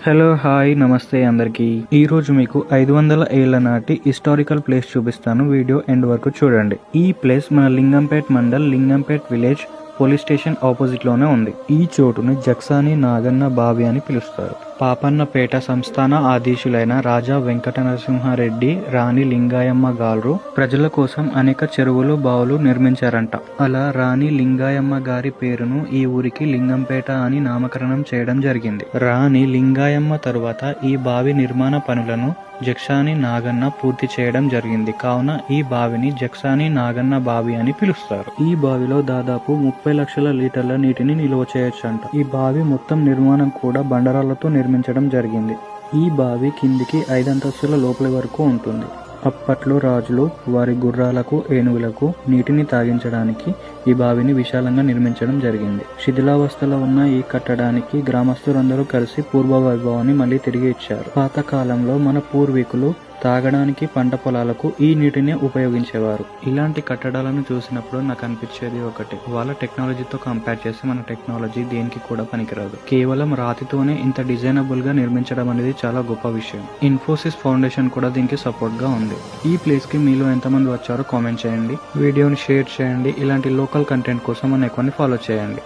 Hello hi నమస్తే అందరికీ. ఈరోజు మీకు 500 ఏళ్ల నాటి హిస్టారికల్ ప్లేస్ చూపిస్తాను. వీడియో ఎండ్ వరకు చూడండి. ఈ ప్లేస్ మన Lingampet mandal Lingampet village police station opposite లోనే ఉంది. ఈ చోటుని జక్సాని నాగన్న బావి అని పిలుస్తారు. పాపన్నపేట సంస్థాన ఆధీశులైన రాజా వెంకట నరసింహారెడ్డి, రాణి లింగాయమ్మ గారు ప్రజల కోసం అనేక చెరువులు, బావులు నిర్మించారంట. అలా రాణి లింగాయమ్మ గారి పేరును ఈ ఊరికి లింగంపేట అని నామకరణం చేయడం జరిగింది. రాణి లింగాయమ్మ తరువాత ఈ బావి నిర్మాణ పనులను జక్సాని నాగన్న పూర్తి చేయడం జరిగింది. కావున ఈ బావిని జక్సాని నాగన్న బావి అని పిలుస్తారు. ఈ బావిలో దాదాపు 30 లక్షల లీటర్ల నీటిని నిల్వ చేయొచ్చంట. ఈ బావి మొత్తం నిర్మాణం కూడా బండరాళ్లతో నిర్మించడం జరిగింది. ఈ బావి కిందికి 5 అంతస్తుల లోపలి వరకు ఉంటుంది. అప్పట్లో రాజులు వారి గుర్రాలకు, ఏనుగులకు నీటిని తాగించడానికి ఈ బావిని విశాలంగా నిర్మించడం జరిగింది. శిథిలావస్థలో ఉన్న ఈ కట్టడానికి గ్రామస్తులందరూ కలిసి పూర్వ వైభవాన్ని మళ్లీ తిరిగి ఇచ్చారు. పాత కాలంలో మన పూర్వీకులు తాగడానికి, పంట పొలాలకు ఈ నీటిని ఉపయోగించేవారు. ఇలాంటి కట్టడాలను చూసినప్పుడు నాకు అనిపించేది ఒకటి, వాళ్ళ టెక్నాలజీతో కంపేర్ చేస్తే మన టెక్నాలజీ దేనికి కూడా పనికిరాదు. కేవలం రాతితోనే ఇంత డిజైనబుల్ గా నిర్మించడం అనేది చాలా గొప్ప విషయం. ఇన్ఫోసిస్ ఫౌండేషన్ కూడా దీనికి సపోర్ట్ గా ఉంది. ఈ ప్లేస్ కి మీలో ఎంతమంది వచ్చారో కామెంట్ చేయండి. వీడియోని షేర్ చేయండి. ఇలాంటి లోకల్ కంటెంట్ కోసం మన అకౌంట్ ని ఫాలో చేయండి.